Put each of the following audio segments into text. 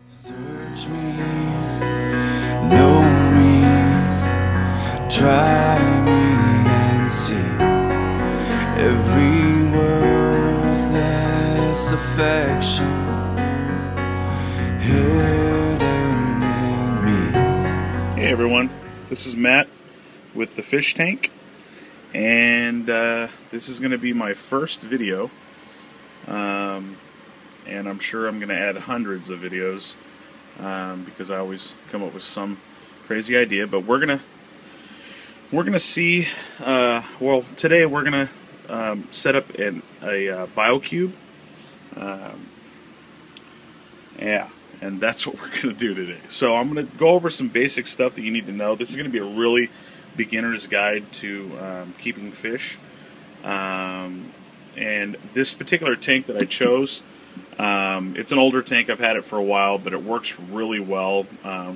Search me, know me, try me and see every worthless affection hidden in me. Hey everyone, this is Matt with the Fish Tank, and this is going to be my first video, and I'm sure I'm going to add hundreds of videos because I always come up with some crazy idea. But we're gonna see. Well, today we're gonna set up a BioCube. Yeah, and that's what we're going to do today. So I'm going to go over some basic stuff that you need to know. This is going to be a really beginner's guide to keeping fish. And this particular tank that I chose, it's an older tank. I've had it for a while, but it works really well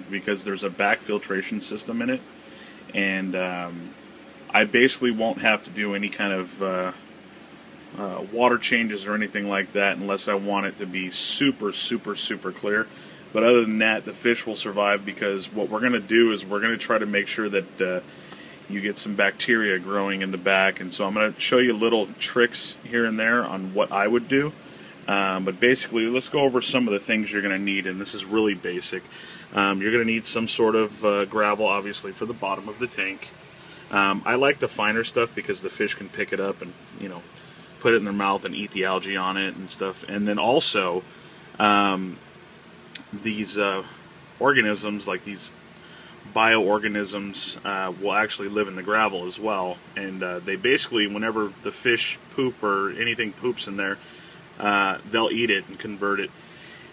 because there's a back filtration system in it. And I basically won't have to do any kind of water changes or anything like that unless I want it to be super clear. But other than that, the fish will survive, because what we're going to do is we're going to try to make sure that you get some bacteria growing in the back. And so I'm going to show you little tricks here and there on what I would do. But basically, let's go over some of the things you're going to need, and this is really basic. You're going to need some sort of gravel, obviously, for the bottom of the tank. I like the finer stuff because the fish can pick it up and, you know, put it in their mouth and eat the algae on it and stuff. And then also, these organisms, like these bioorganisms, will actually live in the gravel as well. And they basically, whenever the fish poop or anything poops in there, they'll eat it and convert it,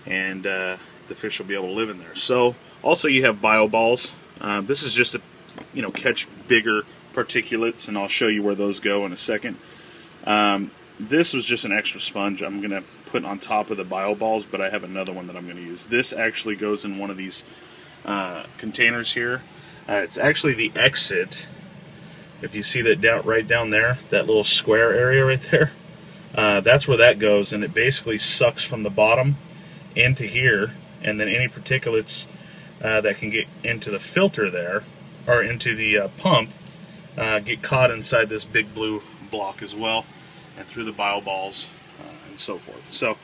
and the fish will be able to live in there. So also you have bio balls. This is just to, you know, catch bigger particulates, and I'll show you where those go in a second. This was just an extra sponge I'm going to put on top of the bio balls, but I have another one that I'm going to use. This actually goes in one of these containers here. It's actually the exit. If you see that right down there, that little square area right there, that's where that goes, and it basically sucks from the bottom into here, and then any particulates that can get into the filter there, or into the pump, get caught inside this big blue block as well, and through the bio balls and so forth. So,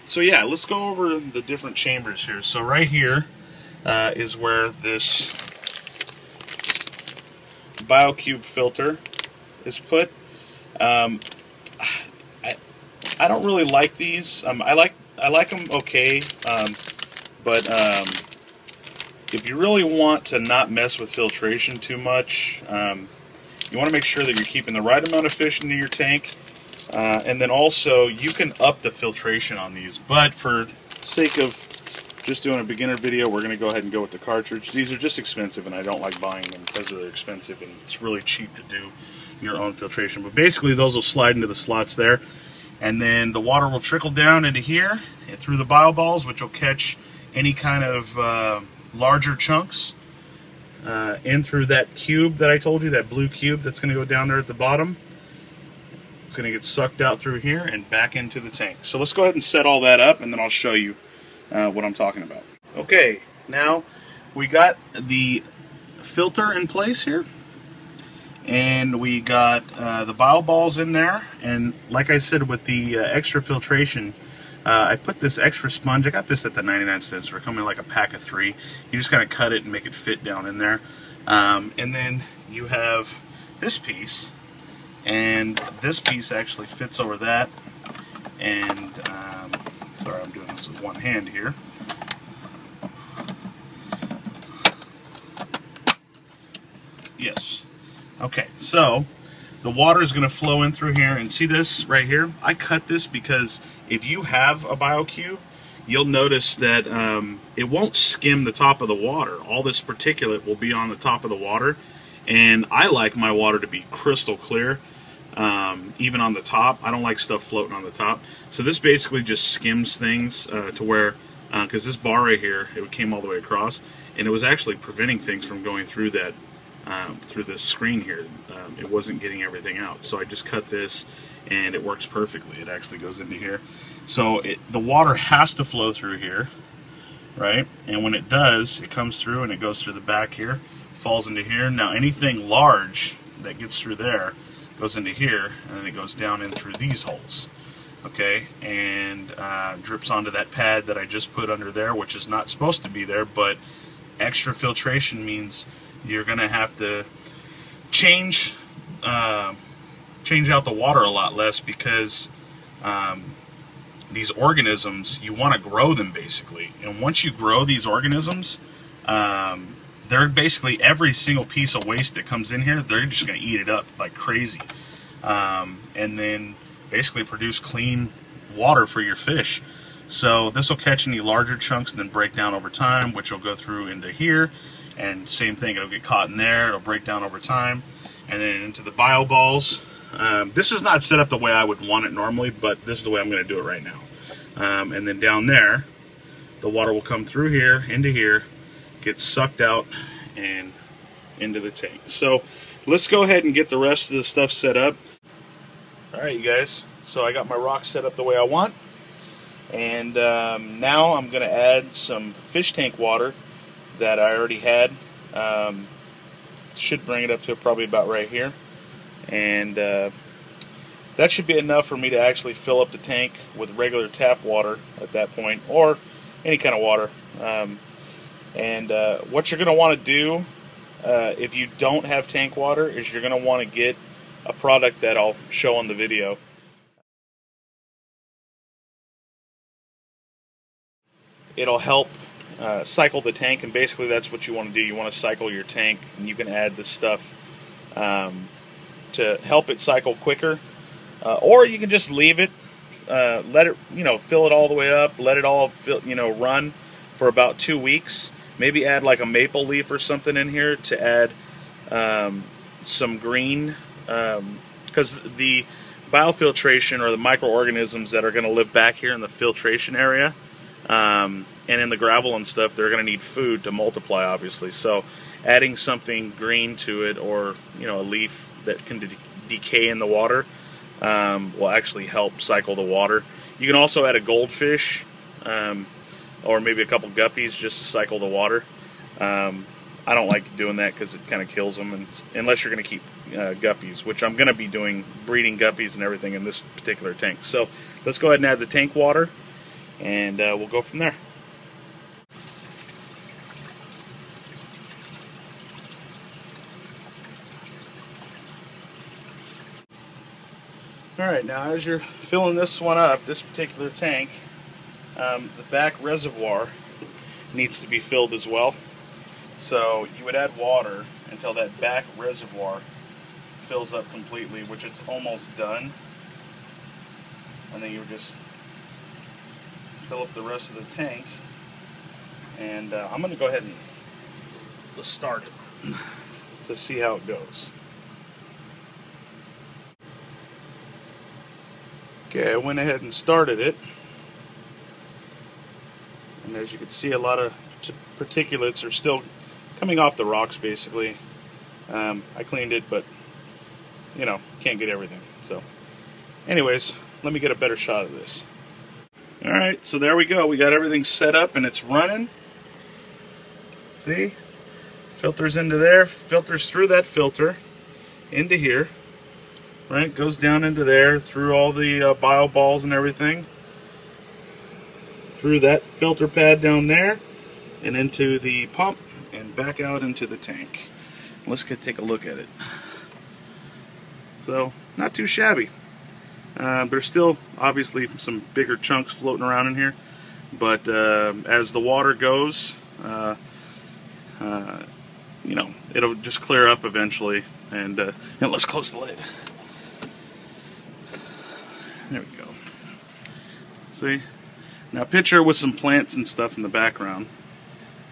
so yeah, let's go over the different chambers here. So right here is where this BioCube filter is put. I don't really like these. I like them okay, but if you really want to not mess with filtration too much, you want to make sure that you're keeping the right amount of fish into your tank, and then also you can up the filtration on these. But for sake of just doing a beginner video, we're going to go ahead and go with the cartridge. These are just expensive, and I don't like buying them because they're expensive, and it's really cheap to do your own filtration. But basically those will slide into the slots there, and then the water will trickle down into here and through the bio balls, which will catch any kind of larger chunks in through that cube that I told you, that blue cube that's going to go down there at the bottom. It's going to get sucked out through here and back into the tank. So let's go ahead and set all that up, and then I'll show you what I'm talking about. Okay, now we got the filter in place here, and we got the bio balls in there, and like I said, with the extra filtration, I put this extra sponge. I got this at the 99 cents. We're coming like a pack of 3. You just kind of cut it and make it fit down in there. And then you have this piece, and this piece actually fits over that. And sorry, I'm doing this with one hand here. Yes. Okay, so the water is going to flow in through here, and see this right here? I cut this because if you have a BioCube, you'll notice that it won't skim the top of the water. All this particulate will be on the top of the water, and I like my water to be crystal clear, even on the top. I don't like stuff floating on the top. So this basically just skims things to where, because this bar right here, it came all the way across, and it was actually preventing things from going through that, through this screen here. It wasn't getting everything out. So I just cut this, and it works perfectly. It actually goes into here. So the water has to flow through here, right? And when it does, it comes through and it goes through the back here, falls into here. Now anything large that gets through there goes into here, and then it goes down in through these holes, okay, and drips onto that pad that I just put under there, which is not supposed to be there, but extra filtration means you're going to have to change out the water a lot less, because these organisms, you want to grow them basically, and once you grow these organisms, they're basically, every single piece of waste that comes in here, they're just going to eat it up like crazy, and then basically produce clean water for your fish. So this will catch any larger chunks and then break down over time, which will go through into here, and same thing, it'll get caught in there, it'll break down over time, and then into the bio balls. This is not set up the way I would want it normally, but this is the way I'm going to do it right now. And then down there, the water will come through here, into here, get sucked out, and into the tank. So let's go ahead and get the rest of the stuff set up. Alright, you guys, so I got my rocks set up the way I want, and now I'm going to add some fish tank water that I already had. Should bring it up to probably about right here, and that should be enough for me to actually fill up the tank with regular tap water at that point, or any kind of water. And what you're going to want to do if you don't have tank water is you're going to want to get a product that I'll show on the video. It'll help cycle the tank, and basically that's what you want to do. You want to cycle your tank, and you can add this stuff to help it cycle quicker, or you can just leave it, let it, fill it all the way up, let it all run for about 2 weeks. Maybe add like a maple leaf or something in here to add some green, because the biofiltration, or the microorganisms that are going to live back here in the filtration area, and in the gravel and stuff, they're going to need food to multiply, obviously. So adding something green to it, or a leaf that can decay in the water, will actually help cycle the water. You can also add a goldfish, or maybe a couple guppies, just to cycle the water. I don't like doing that because it kind of kills them, and unless you're going to keep guppies, which I'm going to be doing, breeding guppies and everything in this particular tank. So let's go ahead and add the tank water, and we'll go from there. Alright, now as you're filling this one up, this particular tank, the back reservoir needs to be filled as well. So you would add water until that back reservoir fills up completely, which it's almost done. And then you would just fill up the rest of the tank. And I'm going to go ahead and let's start it to see how it goes. Okay, I went ahead and started it. And as you can see, a lot of particulates are still coming off the rocks, basically. I cleaned it, but, can't get everything. So, anyways, let me get a better shot of this. Alright, so there we go. We got everything set up and it's running. See? Filters into there, filters through that filter, into here. Right, goes down into there, through all the bio balls and everything, through that filter pad down there, and into the pump, and back out into the tank. Let's take a look at it. So, not too shabby. There's still obviously some bigger chunks floating around in here, but as the water goes, it'll just clear up eventually. And let's close the lid. There we go. See? Now picture with some plants and stuff in the background.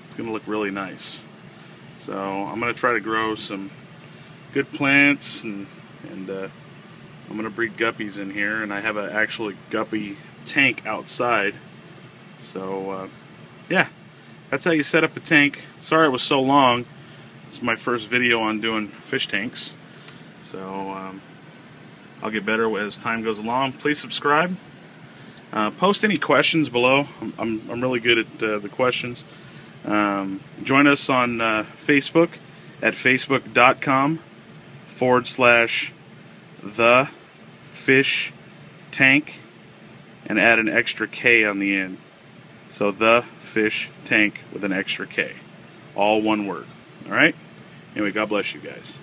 It's going to look really nice. So I'm going to try to grow some good plants, and I'm going to breed guppies in here, and I have an actual guppy tank outside. So yeah, that's how you set up a tank. Sorry it was so long. It's my first video on doing fish tanks. So I'll get better as time goes along. Please subscribe. Post any questions below. I'm really good at the questions. Join us on Facebook at facebook.com/thefishtank and add an extra K on the end. So the fish tank with an extra K. All one word. Alright? Anyway, God bless you guys.